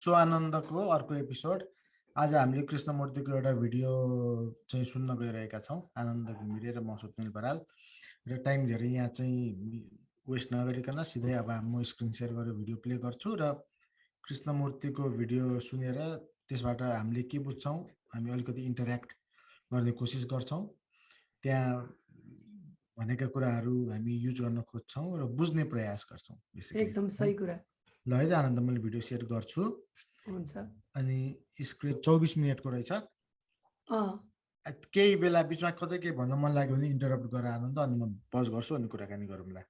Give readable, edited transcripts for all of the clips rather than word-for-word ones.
स्वानन्दको अर्को एपिसोड। आज हामीले कृष्णमूर्तिको एउटा भिडियो चाहिँ सुन्न गइरहेका छौँ, आनन्द घिमिरे र म स्वप्निल बराल। र टाइम धेरै यहाँ चाहिँ वेस्ट नगरिकन सिधै अब म स्क्रिन सेयर गरेर भिडियो प्ले गर्छु र कृष्णमूर्तिको भिडियो सुनेर त्यसबाट हामीले के बुझ्छौँ हामी अलिकति इन्टरेक्ट गर्ने कोसिस गर्छौँ। त्यहाँ भनेका कुराहरू हामी युज गर्न खोज्छौँ र बुझ्ने प्रयास गर्छौँ। एकदम सही कुरा। ल है त आनन्द, मैले भिडियो सेयर गर्छु। हुन्छ। अनि स्क्रिन 24 मिनटको रहेछ। केही बेला बिचमा कतै केही भन्न मन लाग्यो भने इन्टरप्ट गरेर आनन्द, अनि म पज गर्छु अनि कुराकानी गरौँला।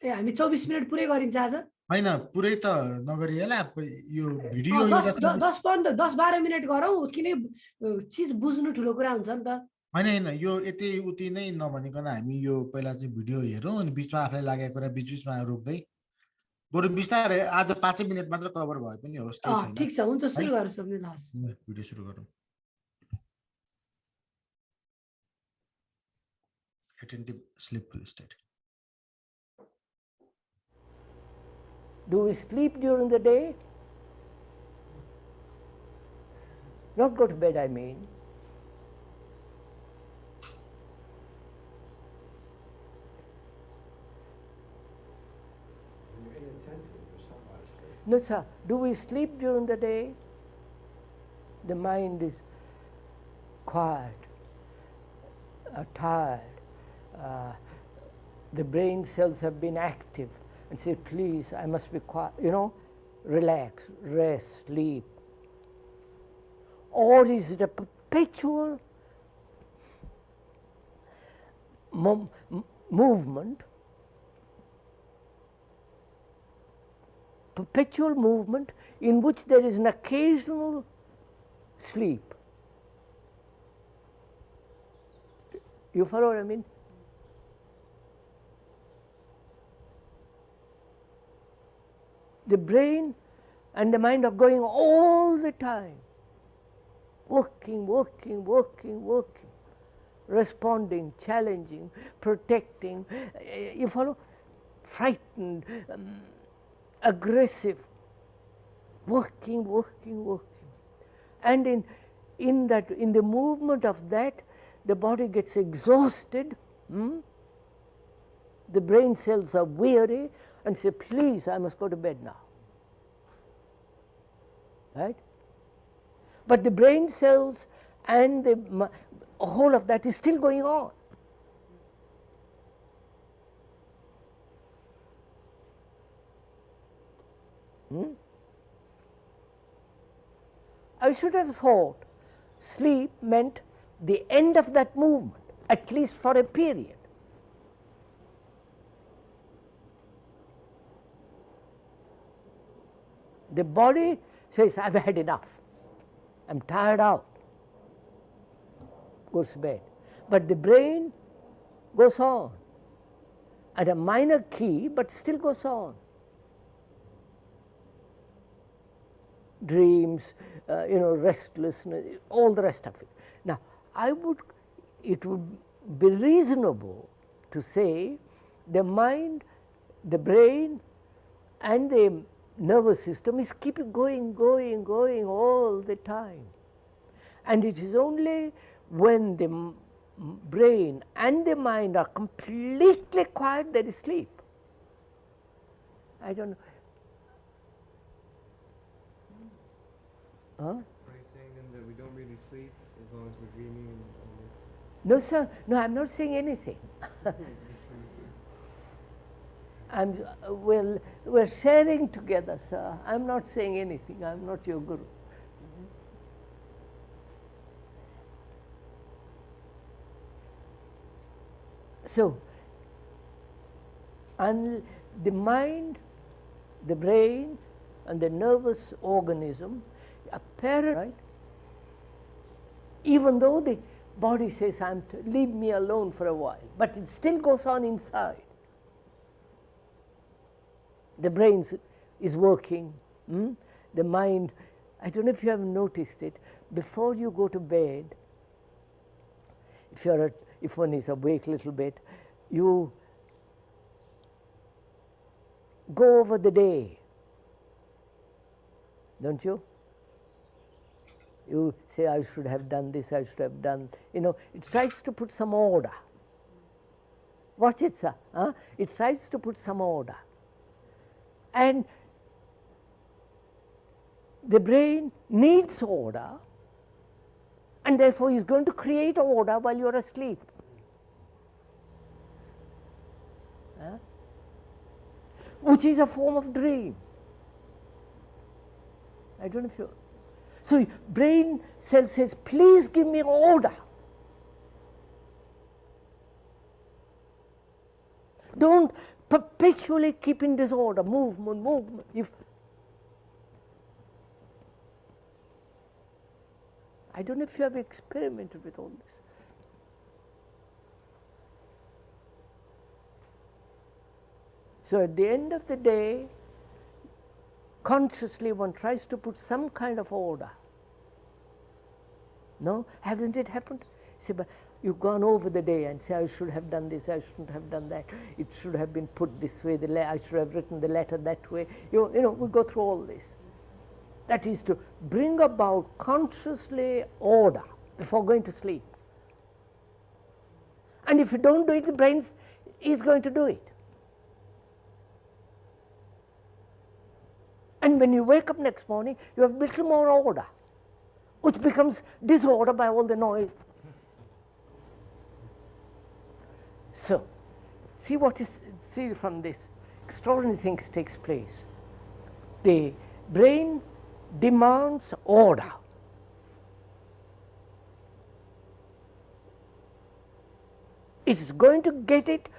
ए हामी 24 मिनट पुरै गरिन्छ आज? होइन, पुरै त नगरिएला। यो भिडियो 10-12 मिनट गरौँ, किन चिज बुझ्नु ठुलो कुरा हुन्छ नि त। होइन, यो यति उति नै नभनिकन हामी यो पहिला चाहिँ भिडियो हेरौँ, अनि बिचमा आफूलाई लागेको कुरा बिचमा रोक्दै बरु बिस्तारै आज 5 मिनट मात्र कभर भए पनि होस्, केही छैन। ठिक छ, हुन्छ, सुरु गरौँ स्वप्निल। भिडियो सुरु गरौँ। Attentive sleepful state. Do we sleep during the day? Not go to bed, I mean. No, sir. Do we sleep during the day? The mind is quiet, tired. The brain cells have been active and say, please, I must be quiet, relax, rest, sleep. Or is it a perpetual movement, in which there is an occasional sleep? You follow what I mean? The brain and the mind are going all the time, working, responding, challenging, protecting, you follow? Frightened, aggressive, working. And in the movement of that, the body gets exhausted, the brain cells are weary and say, please, I must go to bed now. Right? But the brain cells and the whole of that is still going on. I should have thought sleep meant the end of that movement, at least for a period. The body says, I've had enough, I'm tired out, goes to bed. But the brain goes on at a minor key, but still goes on. Dreams, restlessness, all the rest of it. Now, it would be reasonable to say the mind, the brain, and the nervous system is keeping going all the time. And it is only when the brain and the mind are completely quiet that is sleep. I don't know. Huh? Are you saying then that we don't really sleep as long as we're dreaming and all this? No, sir. No, I'm not saying anything. We're sharing together, sir. I'm not saying anything. I'm not your guru. So, and the mind, the brain, and the nervous organism apparent, right? Even though the body says, leave me alone for a while, but it still goes on inside. The brain is working, the mind, I don't know if you have noticed it, before you go to bed, if one is awake a little bit, you go over the day. don't you? You say, I should have done this, I should have done, it tries to put some order. Watch it, sir. It tries to put some order. And the brain needs order, and therefore is going to create order while you're asleep. Which is a form of dream. I don't know if you... So brain cell says, please give me order. Don't perpetually keep in disorder, movement. I don't know if you have experimented with all this. So at the end of the day, consciously one tries to put some kind of order. No? Hasn't it happened? See, but you've gone over the day and say, I should have done this, I shouldn't have done that, it should have been put this way, I should have written the letter that way. We go through all this. That is to bring about consciously order before going to sleep. And if you don't do it, the brain is going to do it. And when you wake up next morning, you have a little more order, which becomes disorder by all the noise. So, see from this, extraordinary things takes place. The brain demands order. It is going to get it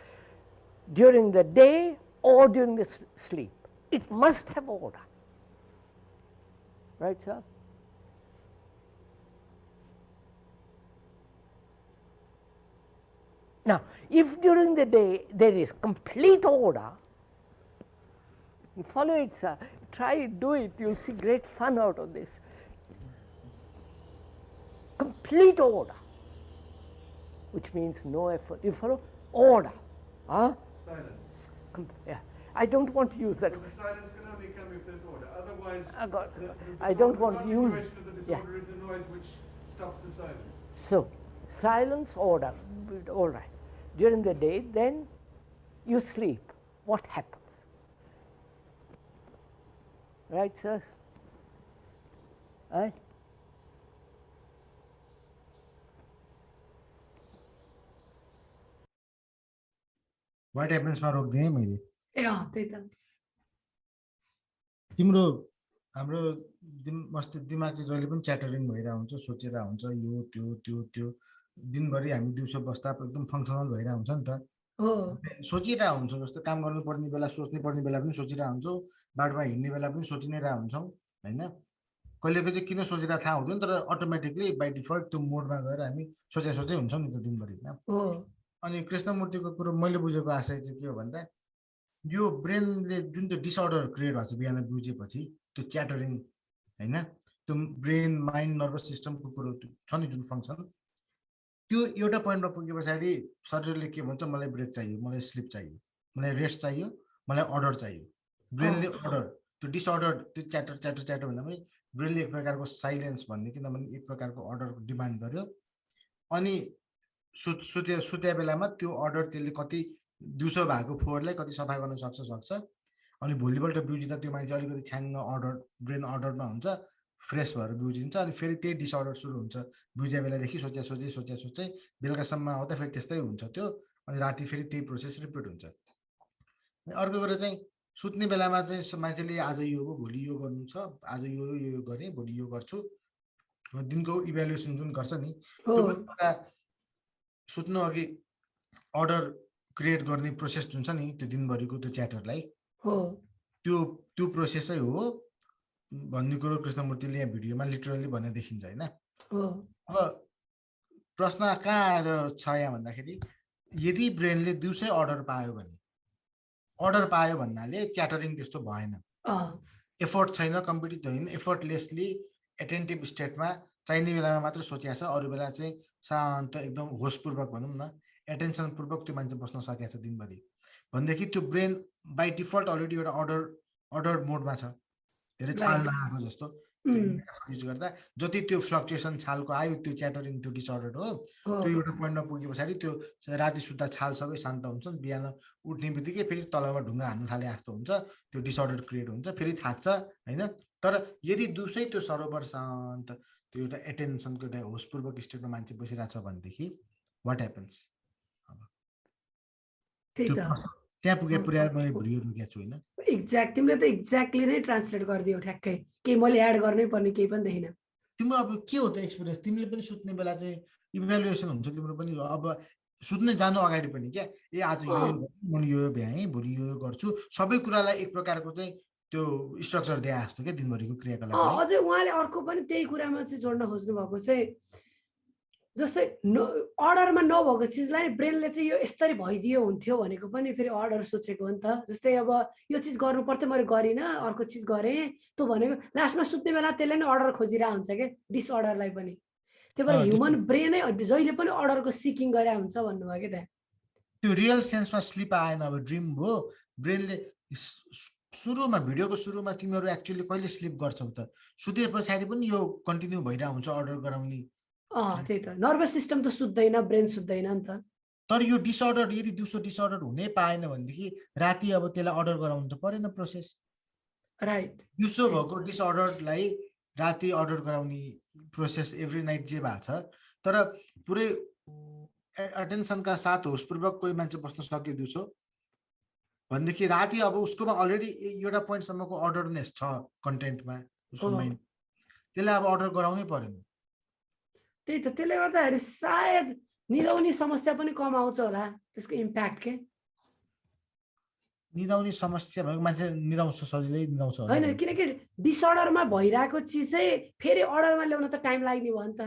during the day or during the sleep. It must have order. Right, sir? Now, if during the day there is complete order, you follow it, sir. Try it, do it. You'll see great fun out of this. Complete order, which means no effort. You follow? Order. Silence. Yeah. I don't want to use that. But the silence can only come if there's order. Otherwise, I don't want to use. The continuation of the disorder is the noise which stops the silence. So, silence, order, all right. During the day, then you sleep. What happens? Right, sir? Right? What happens मा रोक्दिएँ मैले त्यही त तिम्रो हाम्रो मस्तिष्क दिमाग चाहिँ जहिले पनि च्याटरिङ भइरहेको हुन्छ सोचिरहेको हुन्छ यो त्यो दिनभरि हामी दिउँसो बस्दा एकदम फङ्सनल भइरहेको हुन्छ नि त सोचिरहेको हुन्छ जस्तो काम गर्नुपर्ने बेला सोच्ने पर्ने बेला पनि सोचिरहेको हुन्छौँ बाटोमा हिँड्ने बेला पनि सोचि नै रहेको हुन्छौँ हैन कहिलेको चाहिँ किन सोचिरहेको थाहा हुँदैन तर अटोमेटिकली बाइ डिफल्ट त्यो मोडमा गएर हामी सोचै हुन्छौँ नि त दिनभरि अनि कृष्णमूर्तिको कुरो मैले बुझेको आशय चाहिँ के हो भन्दा यो ब्रेनले जुन त्यो डिसअर्डर क्रिएट भएको छ बिहान बुझेपछि त्यो च्याटरिङ हैन त्यो ब्रेन माइन्ड नर्भस सिस्टमको कुरो छ नि जुन फङ्सन त्यो एउटा पोइन्टमा पुगे पछाडि शरीरले के भन्छ मलाई ब्रेक चाहियो मलाई स्लिप चाहियो मलाई रेस्ट चाहियो मलाई अर्डर चाहियो ब्रेनले अर्डर त्यो डिसअर्डर त्यो च्याटर भन्दा पनि ब्रेनले एक प्रकारको साइलेन्स भन्ने किनभने एक प्रकारको अर्डरको डिमान्ड गर्यो अनि सुत्या बेलामा त्यो अर्डर त्यसले कति दिउँसो भएको फोहोरलाई कति सफा गर्न सक्छ अनि भोलिपल्ट बिउजिँदा त्यो मान्छे अलिकति छ्याङ्ग अर्डर ब्रेन अर्डरमा हुन्छ फ्रेस भएर बिउजिन्छ अनि फेरि त्यही डिसअर्डर सुरु हुन्छ बिउजिया बेलादेखि सोचे बेलुकासम्म आउँदा फेरि त्यस्तै हुन्छ त्यो अनि राति फेरि त्यही प्रोसेस रिपिट हुन्छ अर्को कुरा चाहिँ सुत्ने बेलामा चाहिँ मान्छेले आज यो हो भोलि यो गर्नु छ आज यो गरेँ भोलि यो गर्छु दिनको इभ्यालुएसन जुन गर्छ नि त्यो पनि सुत्नु अघि अर्डर क्रिएट गर्ने प्रोसेस जुन छ नि त्यो दिनभरिको त्यो च्याटरलाई त्यो प्रोसेसै हो भन्ने कुरो कृष्णमूर्तिले यहाँ भिडियोमा लिटरली भन्ने देखिन्छ हैन अब प्रश्न कहाँ आएर छ यहाँ भन्दाखेरि यदि ब्रेनले दिउँसै अर्डर पायो भन्नाले च्याटरिङ त्यस्तो भएन एफोर्ट छैन कम्पिटिटिभ होइन एफोर्टलेसली एटेन्टिभ स्टेटमा चाहिने बेलामा मात्र सोचिया छ अरू बेला चाहिँ शान्त एकदम होसपूर्वक भनौँ न एटेन्सन पूर्वक त्यो मान्छे बस्न सकेको छ दिनभरि भनेदेखि त्यो ब्रेन बाइ डिफल्ट अलरेडी एउटा अर्डर मोडमा छ धेरै छाल नआएको जस्तो युज गर्दा जति त्यो फ्लक्चुएसन छालको आयो त्यो च्याटरिङ त्यो डिसअर्डर हो त्यो एउटा पोइन्टमा पुगे पछाडि त्यो राति सुत्दा छाल सबै शान्त हुन्छन् बिहान उठ्ने बित्तिकै फेरि तलमा ढुङ्गा हान्नु थाले जस्तो हुन्छ त्यो डिसअर्डर क्रिएट हुन्छ फेरि थाक्छ होइन तर यदि दिउँसै त्यो सरोवर शान्त त्यो एउटा एटेन्सनको एउटा होसपूर्वक स्टेटमा मान्छे बसिरहेको छ भनेदेखि वाट ह्यापन्स त्यहाँ पुगे पुर्याएर मैले भुलियो रुकेको छु होइन एक्ज्याक्ट तिमीले त एक्ज्याक्टली नै ट्रान्सलेट गरिदियो ठ्याक्कै केही मैले एड गर्नै पर्ने केही पनि देखिन तिम्रो अब के हो त एक्सपिरियन्स तिमीले पनि सुत्ने बेला चाहिँ इभ्यालुएसन हुन्छ तिम्रो पनि अब सुत्ने जानु अगाडि पनि क्या ए आज यो भ्याएँ भोलि यो गर्छु सबै कुरालाई एक प्रकारको चाहिँ त्यो स्ट्रक्चर दिए जस्तो क्या दिनभरिको क्रियाकलाप अझै उहाँले अर्को पनि त्यही कुरामा चाहिँ जोड्न खोज्नु भएको चाहिँ जस्तै अर्डरमा नभएको चिजलाई ब्रेनले चाहिँ यो यसरी भइदियो हुन्थ्यो भनेको पनि फेरि अर्डर सोचेको हो नि त जस्तै अब यो चिज गर्नु पर्थ्यो मैले गरिनँ अर्को चिज गरेँ त्यो भनेको लास्टमा सुत्ने बेला त्यसले नै अर्डर खोजिरहेको हुन्छ क्या डिसअर्डरलाई पनि त्यही भएर ह्युमन ब्रेनै जहिले पनि अर्डरको सिकिङ गरेर हुन्छ भन्नुभयो क्या त्यहाँ त्यो रियल सेन्समा स्लिप आएन अब ड्रिम भयो ब्रेनले सुरुमा भिडियोको सुरुमा तिमीहरू एक्चुअली कहिले स्लिप गर्छौ त सुते पछाडि पनि यो कन्टिन्यू भइरहेको हुन्छ अर्डर गराउने त्यही त नर्भस सिस्टम त सुत्दैन ब्रेन सुत्दैन नि त तर यो डिसअर्डर यदि दिउँसो डिसअर्डर हुनै पाएन भनेदेखि राति अब त्यसलाई अर्डर गराउनु त परेन प्रोसेस राइट दिउँसो भएको डिसअर्डरलाई राति अर्डर गराउने प्रोसेस एभ्री नाइट जे भएको छ तर पुरै एटेन्सनका साथ होसपूर्वक कोही मान्छे बस्न सक्यो दिउँसो भनेदेखि राति अब उसकोमा अलरेडी एउटा पोइन्टसम्मको अर्डरनेस छ कन्टेन्टमा उसको माइन्ड त्यसलाई अब अर्डर गराउनै परेन त्यही त त्यसले गर्दाखेरि सायद निदाउने समस्या पनि कम आउँछ होला त्यसको इम्प्याक्ट के निदाउने समस्या भएको मान्छे निदाउँछ सजिलै निदाउँछ होइन किनकि डिसअर्डरमा भइरहेको चिज चाहिँ फेरि अर्डरमा ल्याउन त टाइम लाग्ने भयो नि त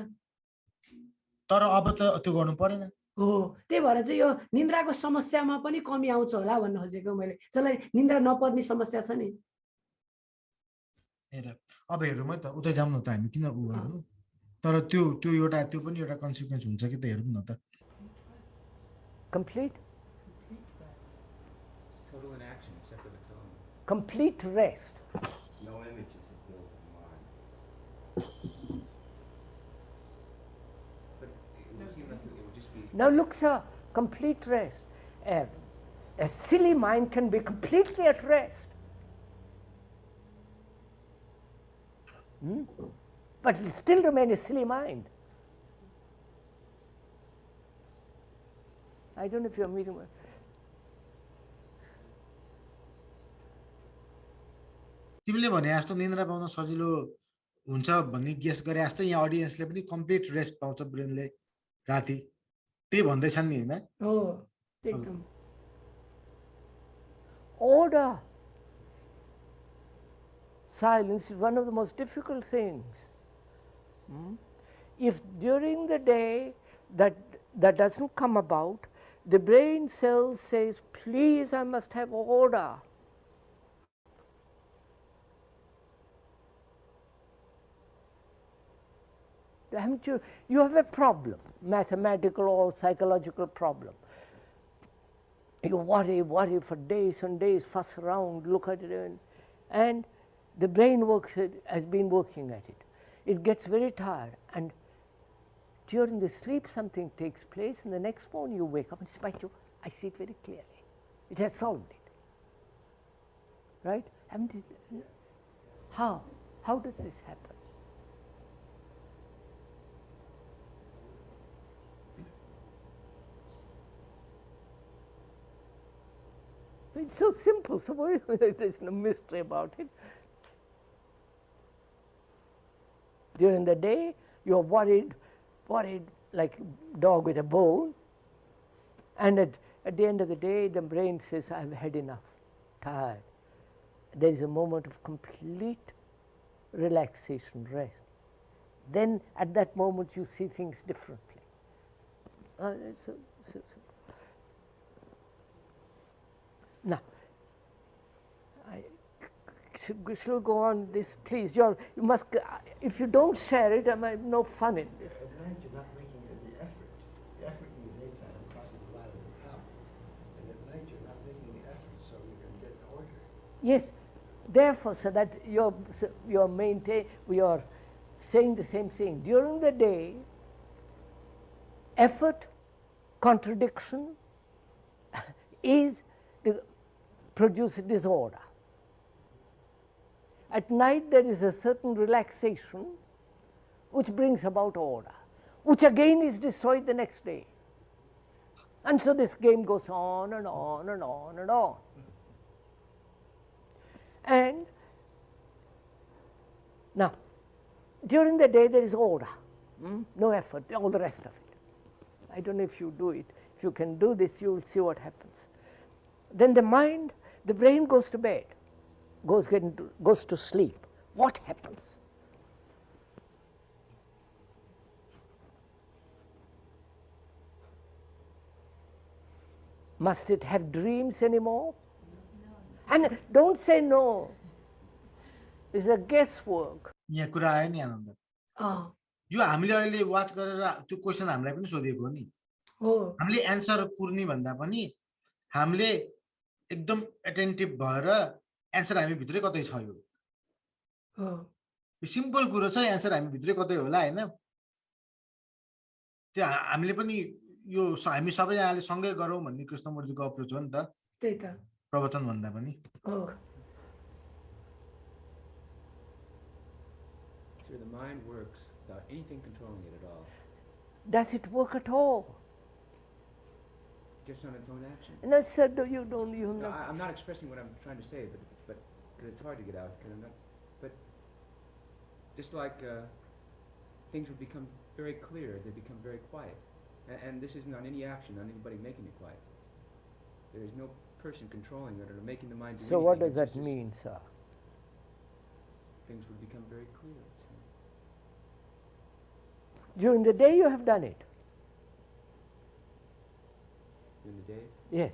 तर अब त त्यो गर्नु परेन हो त्यही भएर चाहिँ यो निन्द्राको समस्यामा पनि कमी आउँछ होला भन्न खोजेको मैले जसलाई निन्द्रा नपर्ने समस्या छ नि हेर अब हेरौँ है त उतै जाउँ न त हामी किन उ गर्नु तर त्यो त्यो एउटा त्यो पनि एउटा कन्सिक्वेन्स हुन्छ कि त हेरौँ न त complete total inaction except of its own. complete rest No images of built in mind. But it would seem like it would just be. now look sir complete rest a silly mind can be completely at rest but it still remain a silly mind. I don't know if you're meeting with तिमीले भने जस्तो निन्द्रा pound सजिलो हुन्छ भन्ने guess गरे जस्तो यहाँ अडियन्सले पनि कम्प्लिट रेस्ट पाउँछ ब्रेनले राति त्यही भन्दैछन् नि होइन हो एकदम order silence is one of the most difficult things. If during the day that doesn't come about, the brain cell says, please, I must have order. Haven't you? You have a problem, mathematical or psychological problem. You worry for days and days, fuss around, look at it, and the brain has been working at it. It gets very tired, and during the sleep something takes place, and the next morning you wake up and despite you, I see it very clearly. It has solved it. Right? Haven't it? How? How does this happen? It's so simple, so there's no mystery about it. During the day, you're worried like a dog with a bone, and at the end of the day, the brain says, I've had enough, tired. There is a moment of complete relaxation, rest. Then at that moment, you see things differently. Now, I shall go on this, please. You must, if you don't share it, I have no fun in this. At night you're not making any effort. The effort in the daytime causes a lot of the problem. And at night you're not making the effort so you can get order. Yes, Therefore, so that we are saying the same thing. During the day, effort, contradiction produce disorder. At night there is a certain relaxation which brings about order, which again is destroyed the next day. And so this game goes on and on and on and on. And now, during the day there is order, no effort, all the rest of it. I don't know if you do it. If you can do this, you will see what happens. Then the brain goes to bed, goes to sleep. What happens? Must it have dreams anymore? No. And don't say no. It's a guesswork. यहाँ कुरा आयो नि आनन्द, यो हामीले अहिले watch गरेर त्यो question हामीलाई पनि सोधेको हो नि, हामीले एन्सर पुर्ने भन्दा पनि हामीले एकदम एटेन्टिभ भएर एन्सर हामी भित्रै कतै छ, यो सिम्पल कुरो छ, एन्सर हामी भित्रै कतै होला हैन। त्यो हामीले पनि यो हामी सबैजनाले सँगै गरौँ भन्ने कृष्णमूर्तिको अप्रोच हो नि त, त्यही त प्रवचन भन्दा पनि। So the mind works without anything controlling it at all. Does it work at all? Just on its own action. No, sir, you don't. No, I'm not expressing what I'm trying to say, but cause it's hard to get out. Cause I'm not, but just like things would become very clear as they become very quiet, and this isn't on any action, on anybody making it quiet. There is no person controlling it or making the mind do anything. So what does that mean, sir? Things would become very clear, it seems. During the day you have done it. During the day? Yes.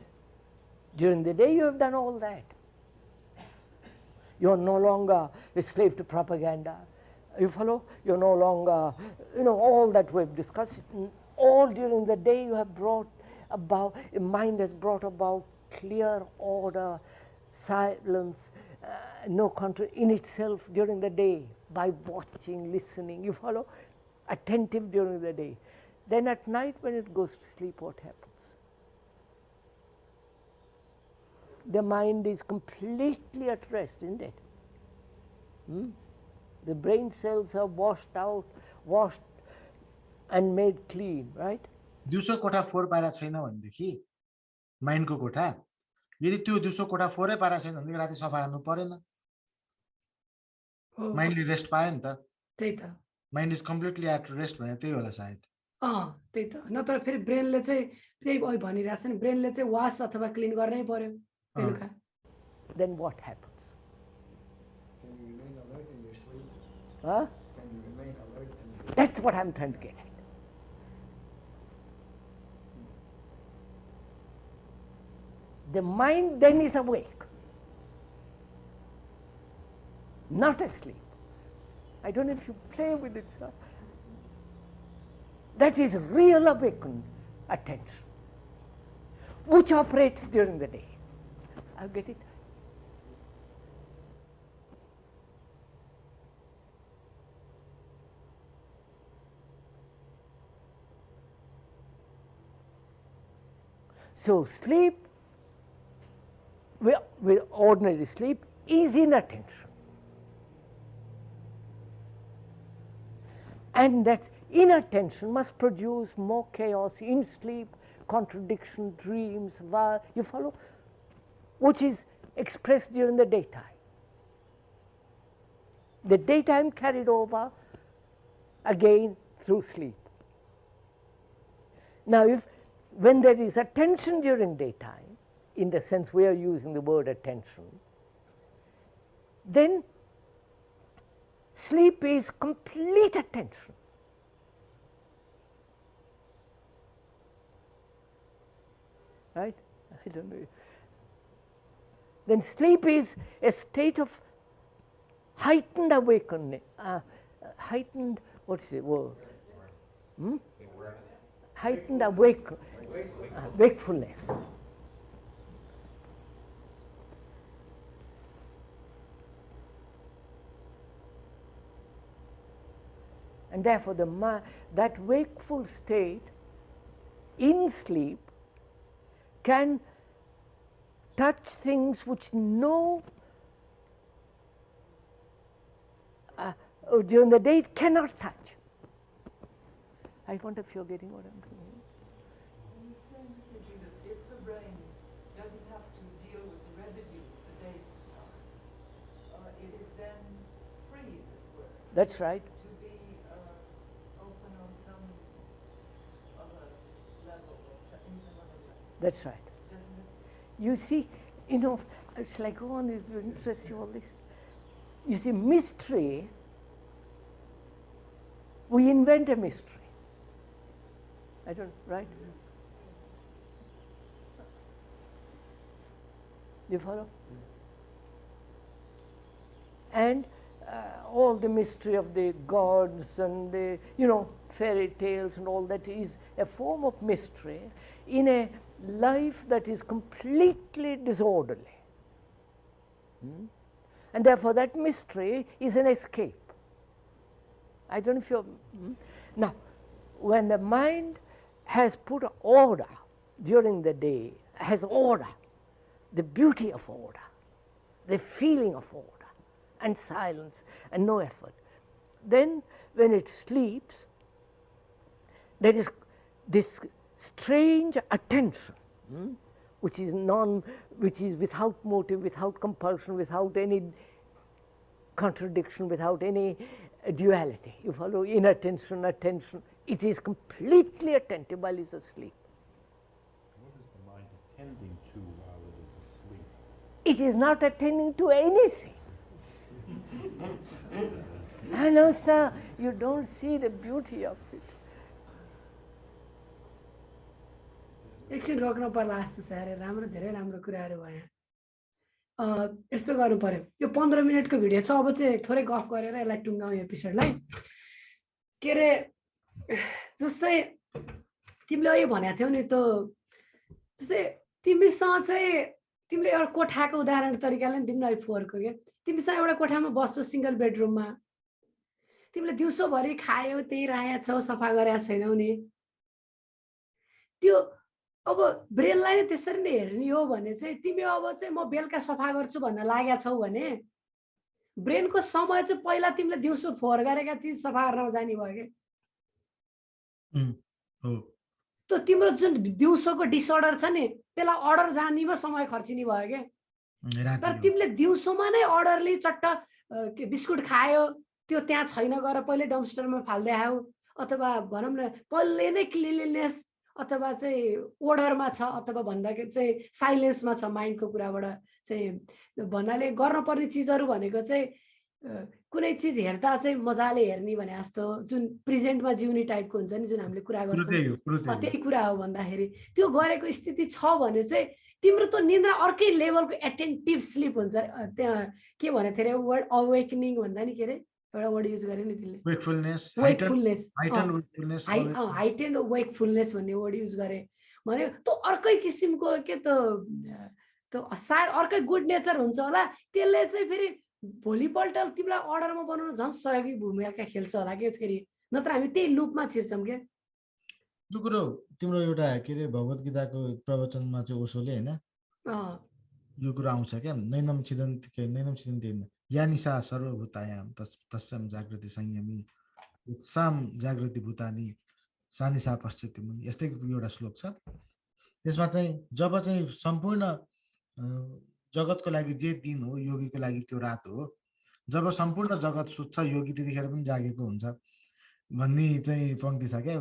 During the day you have done all that. You are no longer a slave to propaganda. You follow? You are no longer, all that we've discussed. All during the day you have brought about, your mind has brought about clear order, silence, no control in itself during the day by watching, listening. You follow? Attentive during the day. Then at night when it goes to sleep, what happens? The mind is completely at rest, isn't it? The brain cells are washed and made clean, right? दिउँसो कोठा फोहोर पारा छैन भनेदेखि माइन्डको कोठा, यदि त्यो दिउँसो कोठा फोहोरै पारा छैन भनेदेखि राति सफा गर्नु परेन, माइन्डले रेस्ट पायो नि त। त्यही त mind is completely at rest भने त्यही होला सायद। त्यही त, नत्र फेरि ब्रेनले चाहिँ त्यही भनिरहेछ नि, ब्रेनले चाहिँ वास अथवा क्लिन गर्नै पर्यो बेलुका। Then what happens? Can you remain alert in your sleep? Huh? Can you remain alert in your sleep? That's what I'm trying to get at. The mind then is awake, not asleep. I don't know if you play with it, sir. That is real awakened attention, which operates during the day. I'll get it. So sleep, with ordinary sleep, is inattention. And that inattention must produce more chaos in sleep, contradiction, dreams, you follow? Which is expressed during the daytime. The daytime carried over again through sleep. Now, when there is attention during daytime, in the sense we are using the word attention, then sleep is complete attention. Right? I don't know. Then sleep is a state of heightened awakening, heightened, what's the word? Heightened wakefulness. And therefore, that wakeful state in sleep can touch things which during the day it cannot touch. I wonder if you're getting what I'm doing. You said, Mr. G, that if the brain doesn't have to deal with the residue of the day, it is then free, as it were, That's right. to be open on some other level or in some other level, That's right. doesn't it? You see, it's like, go on, it will interest you all this. You see, mystery, we invent a mystery. Right? You follow? And all the mystery of the gods and the, fairy tales and all that is a form of mystery in a life that is completely disorderly. And therefore that mystery is an escape. I don't know if you're... Now, when the mind has put order during the day, has order, the beauty of order, the feeling of order, and silence, and no effort, then when it sleeps, there is this strange attention, which is without motive, without compulsion, without any contradiction, without any duality. You follow? Inattention, attention. It is completely attentive while it's asleep. What is the mind attending to while it is asleep? It is not attending to anything. I know, sir, you don't see the beauty of it. एकछिन रोक्न पर्ला जस्तो छ अरे राम्रो धेरै राम्रो कुराहरू भयो यस्तो गर्नु पर्यो यो 15 मिनेटको भिडियो छ अब चाहिँ थोरै गफ गरेर यसलाई टुङ्गाउँ एपिसोडलाई के रे जस्तै तिमीले यो भनेको थियौ नि त जस्तै तिमीसँग चाहिँ तिमीले एउटा कोठाको उदाहरण तरिकाले नि तिमीले फोहोरको के तिमीसँग एउटा कोठामा बस्छौ सिंगल बेडरुममा तिमीले दिउँसोभरि खायौ त्यही राखेको छौ सफा गरेका छैनौ नि त्यो अब ब्रेनलाई नै त्यसरी नै हेर्ने हो भने चाहिँ तिमी अब चाहिँ म बेलुका सफा गर्छु भन्न लागेका छौ भने ब्रेनको समय चाहिँ पहिला तिमीले दिउँसो फोहोर गरेका चिज सफा गर्न जाने भयो के त तिम्रो जुन दिउँसोको डिसअर्डर छ नि त्यसलाई अर्डर जानेमा समय खर्चिने भयो के तर तिमीले दिउँसोमा नै अर्डरली चट्ट बिस्कुट खायो त्यो त्यहाँ छैन गएर पहिले डम्पस्टरमा फाल्दै आयो अथवा भनौँ न पहिले नै क्लिनलीनेस अथवा चाहिँ ओर्डरमा छ अथवा भन्दाखेरि चाहिँ साइलेन्समा छ माइन्डको कुराबाट चाहिँ भन्नाले गर्नुपर्ने चिजहरू भनेको चाहिँ कुनै चिज हेर्दा चाहिँ मजाले हेर्ने भने जस्तो जुन प्रेजेन्टमा जिउने टाइपको हुन्छ नि जुन हामीले कुरा गर्छौँ त्यही कुरा हो भन्दाखेरि त्यो गरेको स्थिति छ भने चाहिँ तिम्रो त निन्द्रा अर्कै लेभलको एटेन्टिभ स्लिप हुन्छ त्यहाँ के भनेको थियो अरे वर्ड अवेकनिङ भन्दा नि के अरे एउटा वर्ड युज गरे नि त्यसले हाइटेन्ड वेकफुलनेस भन्ने वर्ड युज गरे भने त्यो अर्कै किसिमको के त सायद अर्कै गुड नेचर हुन्छ होला त्यसले चाहिँ फेरि भोलिपल्ट तिमीलाई अर्डरमा बनाउन झन् सहयोगी भूमिका खेल्छ होला के फेरि नत्र हामी त्यही लुपमा छिर्छौँ के जो कुरो तिम्रो एउटा के अरे भगवत गीताको प्रवचनमा चाहिँ ओशोले हैन यो कुरा आउँछ क्या नैनम छिदन्ति यानिसा सर्वभूतायाम तस्सम जागृति संयमी उत्साम जागृति भूतानि सानिसा पश्चिति मुनि यस्तै एउटा श्लोक छ त्यसमा चाहिँ जब चाहिँ सम्पूर्ण जगतको लागि जे दिन हो योगीको लागि त्यो रात हो जब सम्पूर्ण जगत सुत्छ योगी त्यतिखेर पनि जागेको हुन्छ भन्ने चाहिँ पंक्ति छ क्या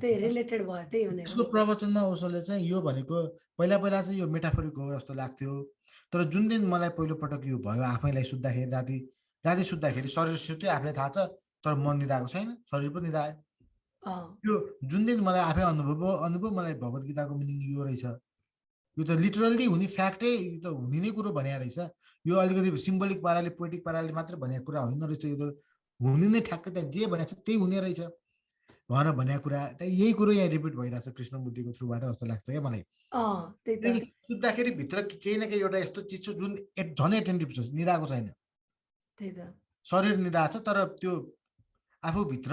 त्यही रिलेटेड भयो त्यही हुने यसको प्रवचनमा उसले चाहिँ यो भनेको पहिला चाहिँ यो मेटाफोरिक हो जस्तो लाग्थ्यो तर जुन दिन मलाई पहिलो पटक यो भयो आफैलाई सुत्दाखेरि राति सुत्दाखेरि शरीर सुत्यो आफैलाई थाहा छ तर मन निदाएको छैन शरीर पनि निदायो यो जुन दिन मलाई आफै अनुभव मलाई भगवत गीताको मिनिङ यो रहेछ यो त लिटरली हुने फ्याक्टै त हुने नै कुरो भनेको रहेछ यो अलिकति सिम्बोलिक पाराले पोइटिक पाराले मात्र भनेको कुरा होइन रहेछ यो त हुने नै ठ्याक्कै त्यहाँ जे भनेको छ त्यही हुने रहेछ भनेर भनेको कुरा यही कुरो यहाँ रिपिट भइरहेछ कृष्णमूर्तिको थ्रुबाट जस्तो लाग्छ क्या मलाई सुत्दाखेरि भित्र केही न केही एउटा यस्तो चिज छ जुन झन् एटेन्टिभ छ निदाएको छैन शरीर निदाएको छ तर त्यो आफूभित्र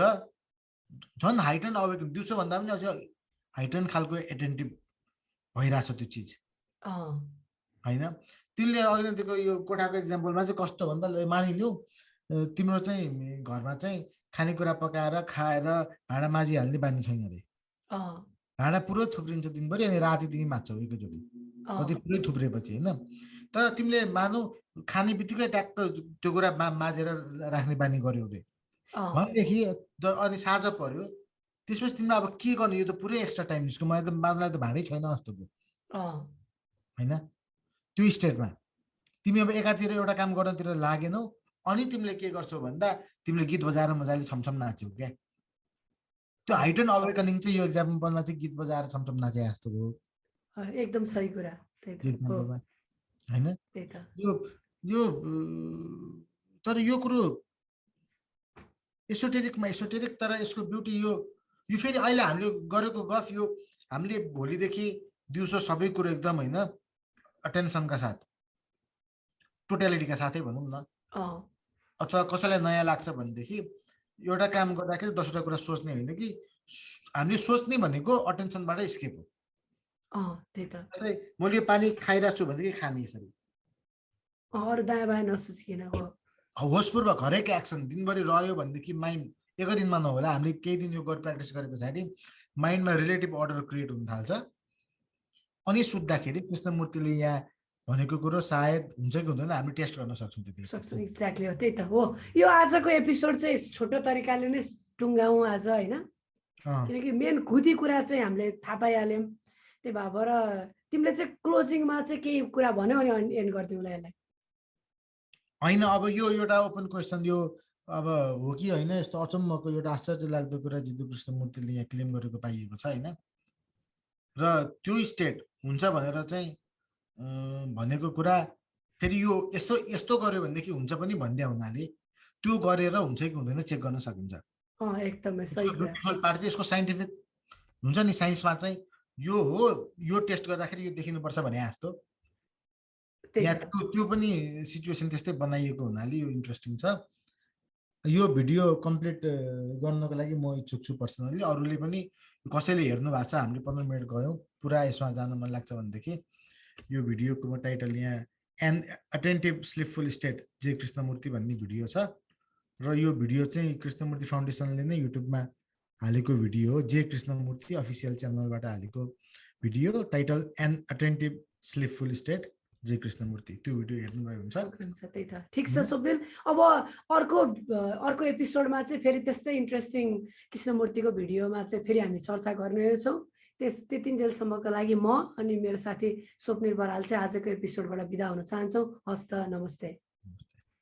झन् हाइटन अवेकन दिउँसो भन्दा पनि अझ हाइटन खालको एटेन्टिभ भइरहेछ त्यो चिज होइन। तिमीले अघिको यो कोठाको इक्जाम्पलमा चाहिँ कस्तो भन्दा मानिलिउ तिम्रो चाहिँ घरमा चाहिँ खानेकुरा पकाएर खाएर भाँडा माझिहाल्ने बानी छैन अरे, भाँडा पुरै थुप्रिन्छ दिनभरि अनि राति तिमी माझ्छौ एकैचोटि कति पुरै थुप्रेपछि होइन। तर तिमीले मानौ खाने बित्तिकै ट्याक्क त्यो कुरा माझेर राख्ने बानी गर्यो अरे भनेदेखि अनि साँझ पर्यो त्यसपछि तिमीले अब के गर्ने, यो त पुरै एक्स्ट्रा टाइम निस्क्यो, मलाई त माझ्नलाई त भाँडै छैन जस्तो भयो होइन। त्यो स्टेटमा तिमी अब एकातिर एउटा काम गर्नतिर लागेनौ अनि तिमीले के गर्छौ भन्दा तिमीले गीत बजाएर मजाले छमछम नाच्यौ क्या। त्यो हाइटन अवेकनिङ चाहिँ यो एक्जाम्पलमा चाहिँ गीत बजाएर छमछम नाचे जस्तो हो। एकदम सही कुरा होइन। यो तर यो कुरो एसोटेरिक तर यसको ब्युटी यो फेरि अहिले हामीले गरेको गफ यो हामीले भोलिदेखि दिउँसो सबै कुरो एकदम होइन अटेन्सनका साथ टोटालिटीका साथै भनौँ न, अथवा कसैलाई नयाँ लाग्छ भनेदेखि एउटा काम गर्दाखेरि 10वटा कुरा सोच्ने होइन कि हामीले सोच्ने भनेको अटेन्सनबाटै स्केप हो। जस्तै मैले यो पानी खाइरहेको छु भनेदेखि खाने यसरी अरू दायाँ बायाँ नसोचिकन होसपूर्वक हरेक एक्सन दिनभरि रह्यो भनेदेखि माइन्ड एकै दिनमा नहोला, हामीले केही दिन यो प्र्याक्टिस गरे पछाडि माइन्डमा रिलेटिभ अर्डर क्रिएट हुन थाल्छ। अनि सुत्दाखेरि कृष्णमूर्तिले यहाँ भनेको कुरो सायद हुन्छ कि हुँदैन हामी टेस्ट गर्न सक्छौँ। एक्ज्याक्टली हो, त्यही त हो। यो आजको एपिसोड चाहिँ छोटो तरिकाले नै टुङ्गाउँ आज होइन, किनकि मेन खुदी कुरा चाहिँ हामीले थाहा पाइहाल्यौँ। त्यही भएर तिमीले चाहिँ क्लोजिङमा चाहिँ केही कुरा भन्यौ अनि एन्ड गरिदिउँ यसलाई होइन। अब यो एउटा ओपन क्वेसन यो अब हो कि होइन यस्तो अचम्मको एउटा आश्चर्य लाग्दो कुरा जितु कृष्णमूर्तिले यहाँ क्लेम गरेको पाइएको छ होइन। र त्यो स्टेट हुन्छ भनेर चाहिँ भनेको कुरा फेरि यो यस्तो गर्यो भनेदेखि हुन्छ पनि भन्दै हुनाले त्यो गरेर हुन्छ कि हुँदैन चेक गर्न सकिन्छ। एकदमै सही कुरा। पार्ट चाहिँ यसको साइन्टिफिक हुन्छ नि, साइन्समा चाहिँ यो हो, यो टेस्ट गर्दाखेरि यो देखिनुपर्छ भने जस्तो यहाँ त्यो पनि सिचुएसन त्यस्तै बनाइएको हुनाले यो इन्ट्रेस्टिङ छ। यो भिडियो कम्प्लिट गर्नको लागि म इच्छुक छु पर्सनली। अरूले पनि कसैले हेर्नु भएको छ, हामीले 15 मिनट गयौँ, पुरा यसमा जान मन लाग्छ भनेदेखि यो भिडियोको टाइटल यहाँ N attentive sleepful state J Krishnamurthy भन्ने भिडियो छ। र यो भिडियो चाहिँ कृष्णमूर्ति फाउन्डेसनले नै युट्युबमा हालेको भिडियो हो, जे कृष्णमूर्ति अफिसियल च्यानलबाट हालेको video, title an attentive sleepful state J Krishnamurti. त्यो भिडियो हेर्नुभयो हुन्छ। त्यही त ठिक छ स्वप्निल। अब अर्को एपिसोडमा चाहिँ फेरि त्यस्तै इन्ट्रेस्टिङ कृष्णमूर्तिको भिडियोमा चाहिँ फेरि हामी चर्चा गर्ने छौँ। त्यतिन्जेलसम्मको लागि म अनि मेरो साथी स्वप्निल बराल चाहिँ आजको एपिसोडबाट बिदा हुन चाहन्छौँ। हस्त नमस्ते।